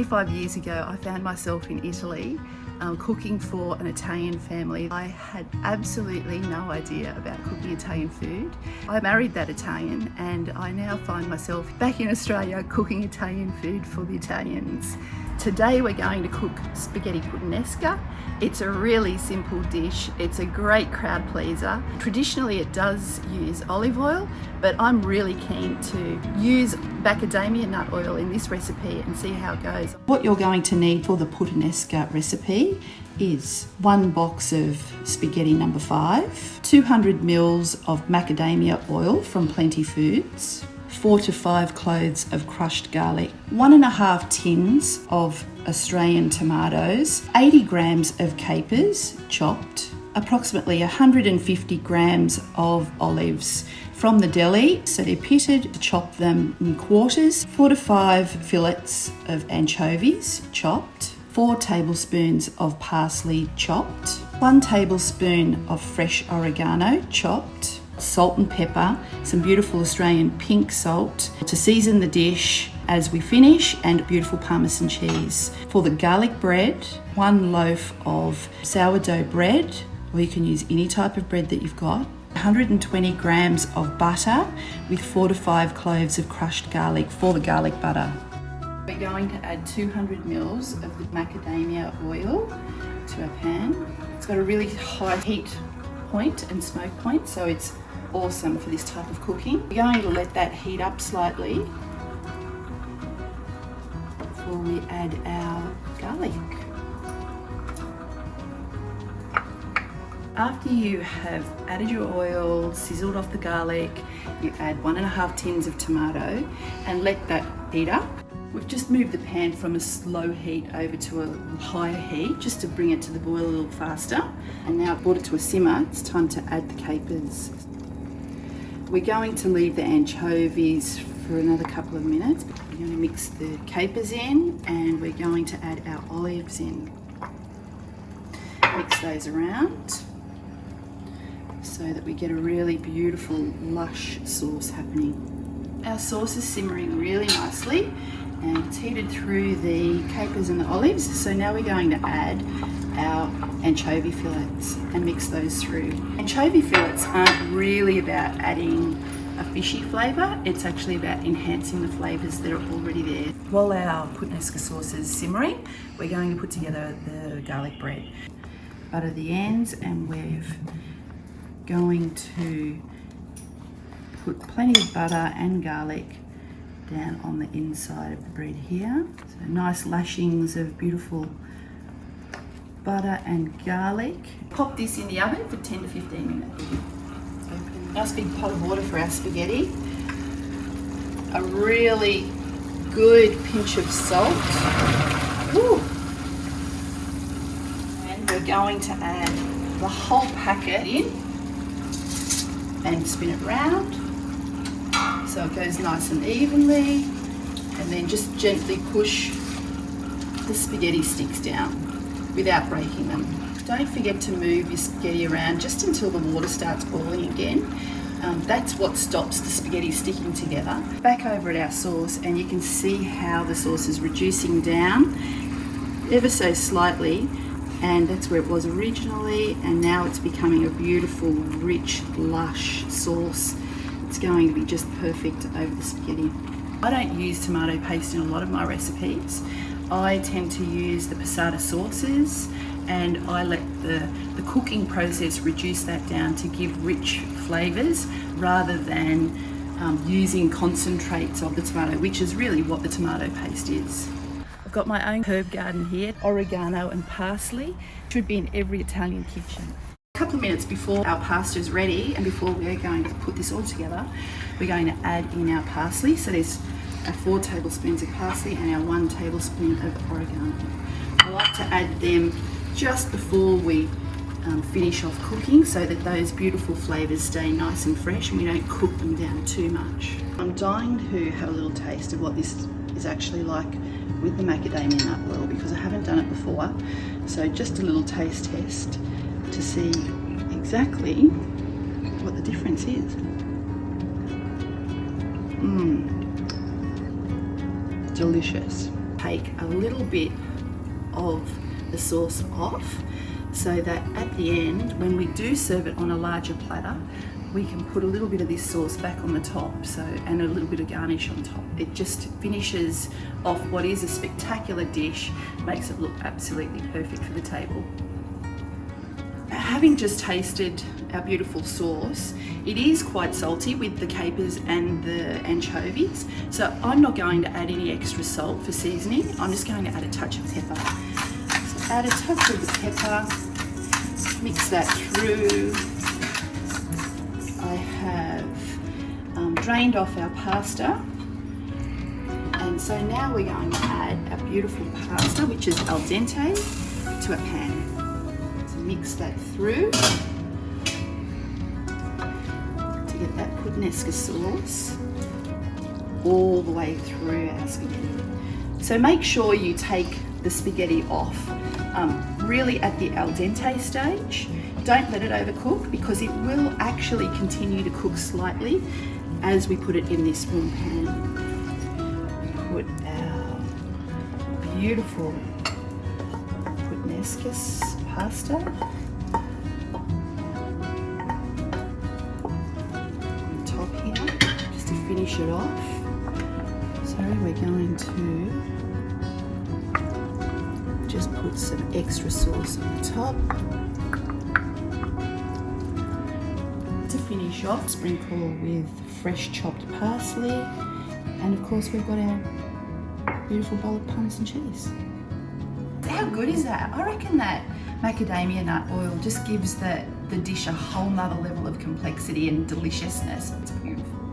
25 years ago, I found myself in Italy cooking for an Italian family. I had absolutely no idea about cooking Italian food. I married that Italian and I now find myself back in Australia cooking Italian food for the Italians. Today we're going to cook spaghetti puttanesca. It's a really simple dish. It's a great crowd pleaser. Traditionally it does use olive oil, but I'm really keen to use macadamia nut oil in this recipe and see how it goes. What you're going to need for the puttanesca recipe is 1 box of spaghetti number 5, 200 mils of macadamia oil from Plenty Foods, 4 to 5 cloves of crushed garlic, 1.5 tins of Australian tomatoes, 80 grams of capers chopped, approximately 150 grams of olives from the deli, so they're pitted. Chop them in quarters, 4 to 5 fillets of anchovies chopped, 4 tablespoons of parsley chopped, 1 tablespoon of fresh oregano chopped, salt and pepper, some beautiful Australian pink salt to season the dish as we finish, and beautiful Parmesan cheese. For the garlic bread, 1 loaf of sourdough bread, or you can use any type of bread that you've got, 120 grams of butter with 4 to 5 cloves of crushed garlic for the garlic butter. We're going to add 200 mils of the macadamia oil to our pan. It's got a really high heat point and smoke point, so it's awesome for this type of cooking. We're going to let that heat up slightly before we add our garlic. After you have added your oil, sizzled off the garlic, you add 1.5 tins of tomato and let that heat up. We've just moved the pan from a slow heat over to a higher heat just to bring it to the boil a little faster. And now I've brought it to a simmer. It's time to add the capers. We're going to leave the anchovies for another couple of minutes. We're going to mix the capers in and we're going to add our olives in. Mix those around so that we get a really beautiful lush sauce happening. Our sauce is simmering really nicely and it's heated through the capers and the olives, so now we're going to add our anchovy fillets and mix those through. Anchovy fillets aren't really about adding a fishy flavour, it's actually about enhancing the flavours that are already there. While our puttanesca sauce is simmering, we're going to put together the garlic bread. Butter the ends, and we're going to put plenty of butter and garlic down on the inside of the bread here. So nice lashings of beautiful butter and garlic. Pop this in the oven for 10 to 15 minutes. Open a nice big pot of water for our spaghetti. A really good pinch of salt. Woo. And we're going to add the whole packet in and spin it round so it goes nice and evenly, and then just gently push the spaghetti sticks down without breaking them. Don't forget to move your spaghetti around just until the water starts boiling again. That's what stops the spaghetti sticking together. Back over at our sauce, and you can see how the sauce is reducing down ever so slightly, and that's where it was originally, and now it's becoming a beautiful, rich, lush sauce. It's going to be just perfect over the spaghetti. I don't use tomato paste in a lot of my recipes. I tend to use the passata sauces, and I let the cooking process reduce that down to give rich flavours rather than using concentrates of the tomato, which is really what the tomato paste is. I've got my own herb garden here, oregano and parsley. Should be in every Italian kitchen. A couple of minutes before our pasta is ready and before we're going to put this all together, we're going to add in our parsley. So there's our 4 tablespoons of parsley and our 1 tablespoon of oregano. I like to add them just before we finish off cooking so that those beautiful flavours stay nice and fresh and we don't cook them down too much. I'm dying to have a little taste of what this is actually like with the macadamia nut oil because I haven't done it before. So just a little taste test to see exactly what the difference is. Delicious. Take a little bit of the sauce off so that at the end, when we do serve it on a larger platter, we can put a little bit of this sauce back on the top, and a little bit of garnish on top. It just finishes off what is a spectacular dish, makes it look absolutely perfect for the table. Having just tasted our beautiful sauce, it is quite salty with the capers and the anchovies, so I'm not going to add any extra salt for seasoning. I'm just going to add a touch of pepper. So add a touch of the pepper, mix that through. I have drained off our pasta, and so now we're going to add our beautiful pasta, which is al dente, to a pan. Mix that through to get that puttanesca sauce all the way through our spaghetti. So make sure you take the spaghetti off really at the al dente stage. Don't let it overcook, because it will actually continue to cook slightly as we put it in this warm pan. Put our beautiful puttanesca pasta on top here, just to finish it off. So we're going to just put some extra sauce on the top. To finish off, sprinkle with fresh chopped parsley, and of course we've got our beautiful bowl of Parmesan cheese. How good is that? I reckon that macadamia nut oil just gives the dish a whole nother level of complexity and deliciousness. It's beautiful.